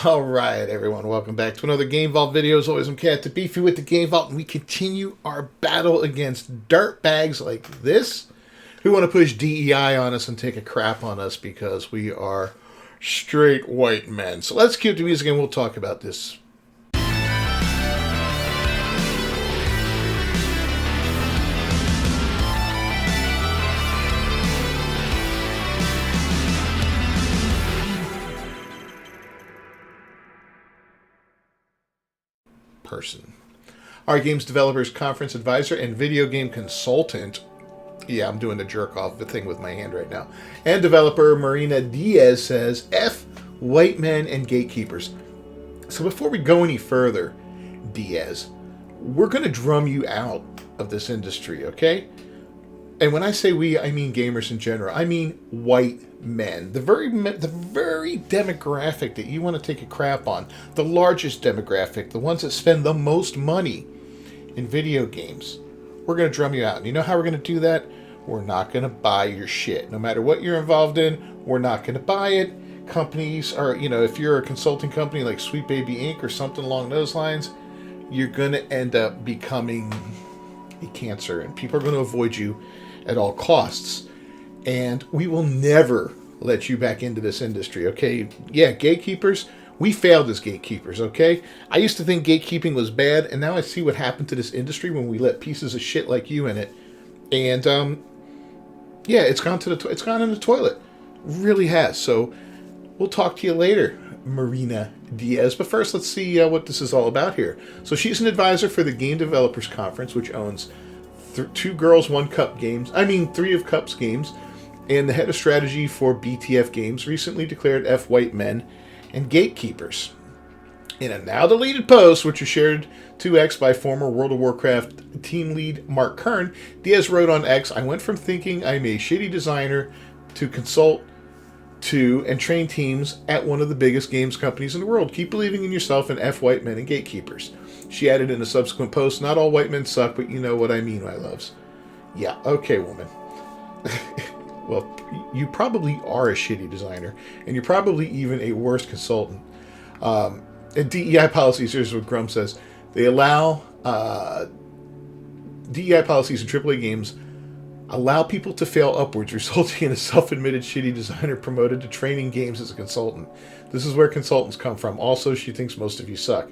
Alright everyone, welcome back to another Game Vault video. As always, I'm Cat the Beefy with the Game Vault, and we continue our battle against dirtbags like this who want to push DEI on us and take a crap on us because we are straight white men. So let's cue the music and we'll talk about this. Person. Our Games Developers Conference Advisor and Video Game Consultant. Yeah, I'm doing the jerk off thing with my hand right now. And developer Marina Diaz says, F white men and gatekeepers. So before we go any further, Diaz, we're going to drum you out of this industry, okay? And when I say we, I mean gamers in general. I mean white men. The very demographic that you want to take a crap on. The largest demographic. The ones that spend the most money in video games. We're going to drum you out. And you know how we're going to do that? We're not going to buy your shit. No matter what you're involved in, we're not going to buy it. Companies are, if you're a consulting company like Sweet Baby Inc. or something along those lines, you're going to end up becoming a cancer. And people are going to avoid you at all costs. And we will never let you back into this industry, okay? Yeah, gatekeepers, we failed as gatekeepers, okay? I used to think gatekeeping was bad, and now I see what happened to this industry when we let pieces of shit like you in it. And, yeah, it's gone in the toilet. Really has. So we'll talk to you later, Marina Diaz. But first, let's see what this is all about here. So she's an advisor for the Game Developers Conference, which owns 2 Girls, 1 Cup games. 3 of Cups games. And the head of strategy for BTF Games recently declared F white men and gatekeepers. In a now deleted post, which was shared to X by former World of Warcraft team lead Mark Kern, Diaz wrote on X, I went from thinking I'm a shitty designer to consult to and train teams at one of the biggest games companies in the world. Keep believing in yourself and F white men and gatekeepers. She added in a subsequent post, not all white men suck, but you know what I mean, my loves. Yeah, okay, woman. Well, you probably are a shitty designer, and you're probably even a worse consultant. And DEI policies, here's what Grum says, they allow, DEI policies in AAA games allow people to fail upwards, resulting in a self-admitted shitty designer promoted to training games as a consultant. This is where consultants come from. Also, she thinks most of you suck.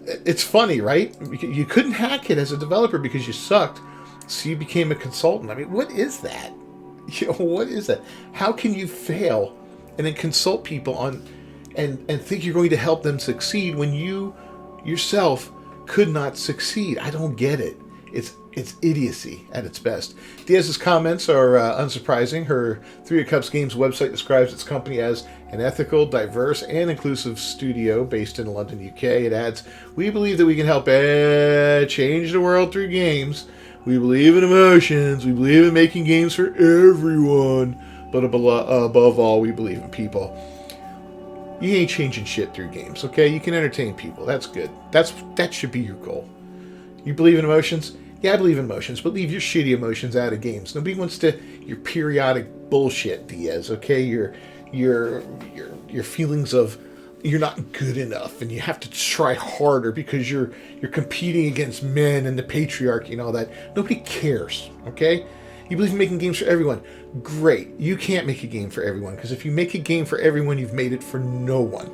It's funny, right? You couldn't hack it as a developer because you sucked, so you became a consultant. I mean, what is that? What is that? How can you fail and then consult people on and think you're going to help them succeed when you yourself could not succeed? I don't get it. It's idiocy at its best. Diaz's comments are unsurprising. Her 3 of Cups Games website describes its company as an ethical, diverse, and inclusive studio based in London, UK. It adds, we believe that we can help change the world through games. We believe in emotions. We believe in making games for everyone. But above all, we believe in people. You ain't changing shit through games, okay? You can entertain people. That's good. That should be your goal. You believe in emotions? Yeah, I believe in emotions, but leave your shitty emotions out of games. Nobody wants to your periodic bullshit, Diaz, okay? Your feelings of you're not good enough and you have to try harder because you're competing against men and the patriarchy and all that. Nobody cares, okay? You believe in making games for everyone. Great. You can't make a game for everyone because if you make a game for everyone, you've made it for no one.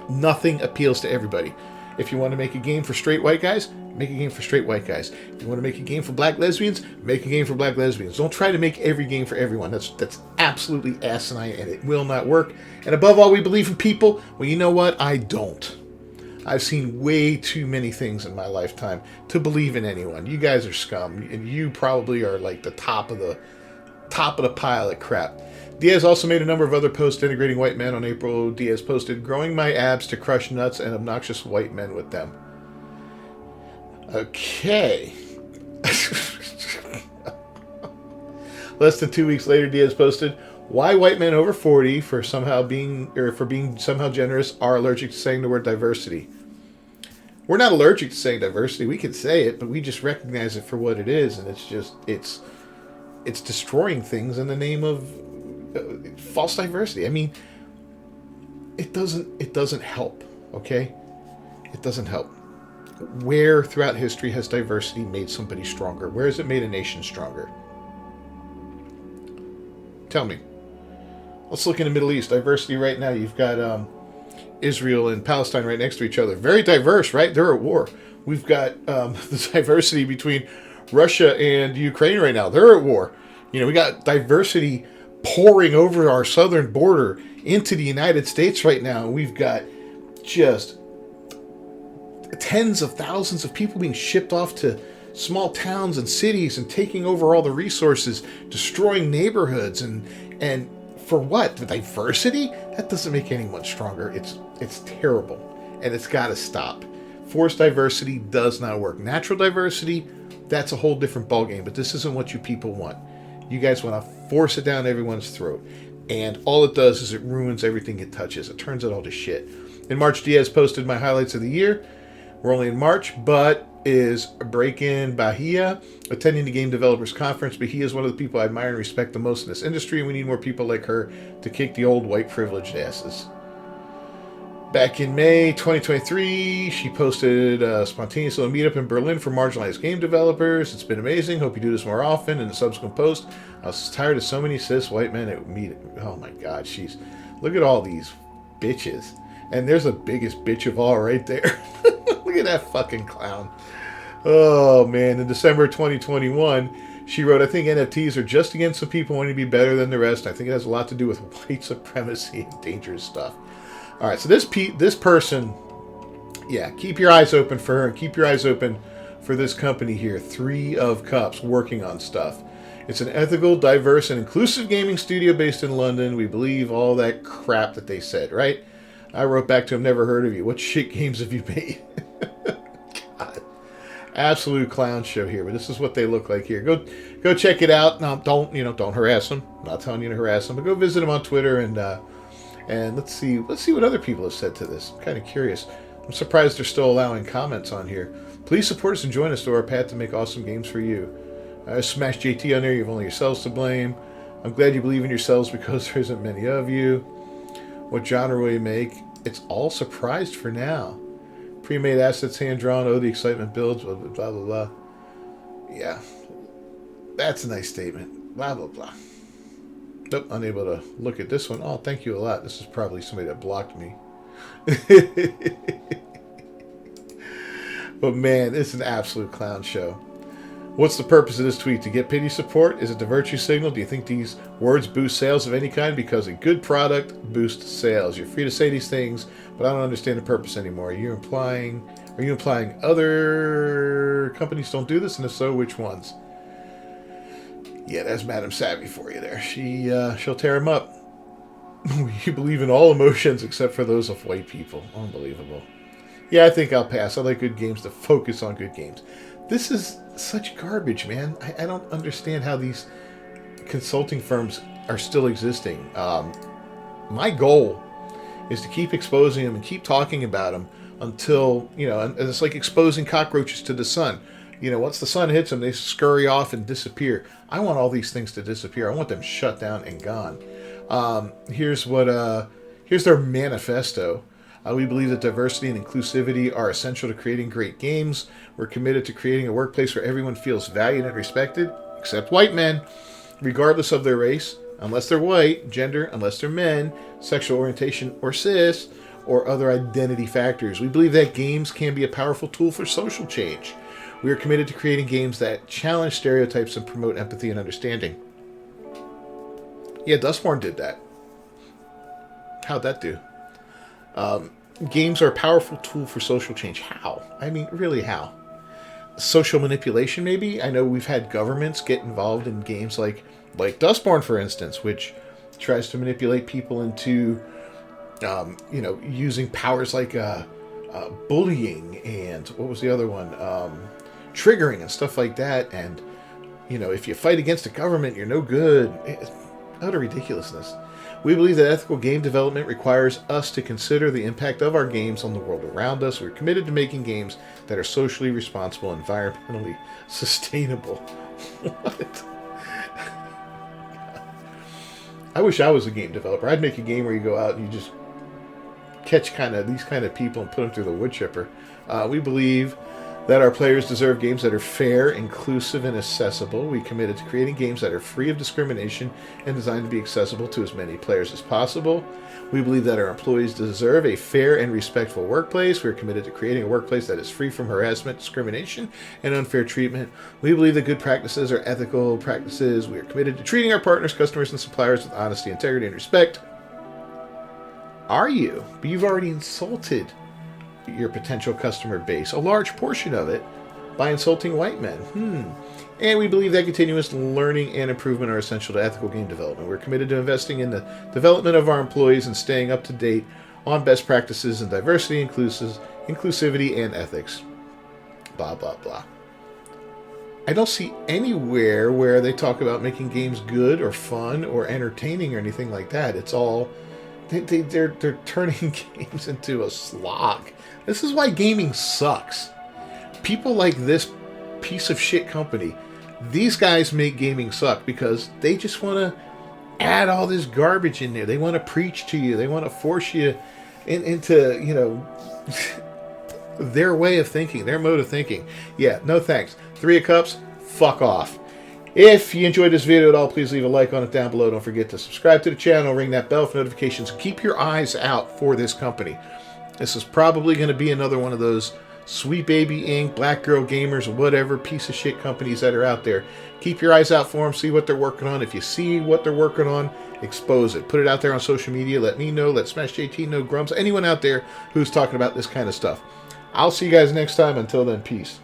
Nothing appeals to everybody. If you want to make a game for straight white guys, make a game for straight white guys. If you want to make a game for black lesbians, make a game for black lesbians. Don't try to make every game for everyone. That's absolutely asinine and it will not work. And above all, we believe in people. Well, you know what? I don't. I've seen way too many things in my lifetime to believe in anyone. You guys are scum, and you probably are like the top of the pile of crap. Diaz also made a number of other posts denigrating white men. On April, Diaz posted, growing my abs to crush nuts and obnoxious white men with them. Okay. Less than 2 weeks later, Diaz posted, why white men over 40 for being somehow generous are allergic to saying the word diversity. We're not allergic to saying diversity. We can say it, but we just recognize it for what it is, and it's destroying things in the name of false diversity. I mean, it doesn't help, okay? It doesn't help. Where throughout history has diversity made somebody stronger? Where has it made a nation stronger? Tell me. Let's look in the Middle East. Diversity right now. You've got Israel and Palestine right next to each other. Very diverse, right? They're at war. We've got the diversity between Russia and Ukraine right now. They're at war. We got diversity pouring over our southern border into the United States right now. We've got just tens of thousands of people being shipped off to small towns and cities and taking over all the resources, destroying neighborhoods, and for what? The diversity? That doesn't make anyone stronger. It's terrible, and it's got to stop. Forced diversity does not work. Natural diversity, that's a whole different ballgame, but this isn't what you people want. You guys want to force it down everyone's throat, and all it does is it ruins everything it touches. It turns it all to shit. In March, Diaz posted my highlights of the year. We're only in March, but is Break-In Bahia, attending the Game Developers Conference. Bahia is one of the people I admire and respect the most in this industry, and we need more people like her to kick the old white privileged asses. Back in May 2023, she posted a spontaneous little meetup in Berlin for marginalized game developers. It's been amazing. Hope you do this more often. In the subsequent post, I was tired of so many cis white men at meet. Oh my God, look at all these bitches. And there's the biggest bitch of all right there. Look at that fucking clown. Oh man, in December 2021, she wrote, I think NFTs are just against some people wanting to be better than the rest. I think it has a lot to do with white supremacy and dangerous stuff. All right, so this person, yeah, keep your eyes open for her and keep your eyes open for this company here, 3 of Cups, working on stuff. It's an ethical, diverse, and inclusive gaming studio based in London. We believe all that crap that they said, right? I wrote back to him, never heard of you. What shit games have you made? God. Absolute clown show here, but this is what they look like here. Go check it out. Now, don't harass them. I'm not telling you to harass them, but go visit them on Twitter and let's see what other people have said to this. I'm kind of curious. I'm surprised they're still allowing comments on here. Please support us and join us to our path to make awesome games for you. Smash JT on there. You have only yourselves to blame. I'm glad you believe in yourselves because there isn't many of you. What genre will you make? It's all surprised for now. Pre-made assets, hand-drawn. Oh, the excitement builds. Blah, blah, blah, blah, blah. Yeah. That's a nice statement. Blah, blah, blah. Nope, unable to look at this one. Oh, thank you a lot. This is probably somebody that blocked me. But man, it's an absolute clown show. What's the purpose of this tweet? To get pity support? Is it the virtue signal? Do you think these words boost sales of any kind? Because a good product boosts sales. You're free to say these things, but I don't understand the purpose anymore. Are you implying other companies don't do this? And if so, which ones? Yeah, that's Madam Savvy for you there. She'll tear him up. You believe in all emotions except for those of white people. Unbelievable. Yeah, I think I'll pass. I like good games to focus on good games. This is such garbage, man. I don't understand how these consulting firms are still existing. My goal is to keep exposing them and keep talking about them until, and it's like exposing cockroaches to the sun. Once the sun hits them, they scurry off and disappear. I want all these things to disappear. I want them shut down and gone. Here's their manifesto. We believe that diversity and inclusivity are essential to creating great games. We're committed to creating a workplace where everyone feels valued and respected, except white men, regardless of their race, unless they're white, gender, unless they're men, sexual orientation, or cis, or other identity factors. We believe that games can be a powerful tool for social change. We are committed to creating games that challenge stereotypes and promote empathy and understanding. Yeah, Dustborn did that. How'd that do? Games are a powerful tool for social change. How? I mean, really, how? Social manipulation, maybe? I know we've had governments get involved in games like Dustborn, for instance, which tries to manipulate people into, using powers like bullying and what was the other one? Triggering and stuff like that. And, if you fight against the government, you're no good. It's utter ridiculousness. We believe that ethical game development requires us to consider the impact of our games on the world around us. We're committed to making games that are socially responsible and environmentally sustainable. What? I wish I was a game developer. I'd make a game where you go out and you just catch these kind of people and put them through the wood chipper. We believe that our players deserve games that are fair, inclusive, and accessible. We committed to creating games that are free of discrimination and designed to be accessible to as many players as possible. We believe that our employees deserve a fair and respectful workplace. We are committed to creating a workplace that is free from harassment, discrimination, and unfair treatment. We believe that good practices are ethical practices. We are committed to treating our partners, customers, and suppliers with honesty, integrity, and respect. Are you? But you've already insulted your potential customer base, a large portion of it, by insulting white men. And we believe that continuous learning and improvement are essential to ethical game development. We're committed to investing in the development of our employees and staying up to date on best practices in diversity, inclusivity, and ethics. Blah, blah, blah. I don't see anywhere where they talk about making games good or fun or entertaining or anything like that. It's all... They're turning games into a slog. This is why gaming sucks. People like this piece of shit company, these guys make gaming suck because they just want to add all this garbage in there. They want to preach to you. They want to force you into, their way of thinking, their mode of thinking. Yeah, no thanks. 3 of Cups, fuck off. If you enjoyed this video at all, please leave a like on it down below. Don't forget to subscribe to the channel, ring that bell for notifications. Keep your eyes out for this company. This is probably going to be another one of those Sweet Baby Inc., Black Girl Gamers, whatever piece of shit companies that are out there. Keep your eyes out for them. See what they're working on. If you see what they're working on, expose it. Put it out there on social media. Let me know. Let Smash JT know. Grumps. Anyone out there who's talking about this kind of stuff. I'll see you guys next time. Until then, peace.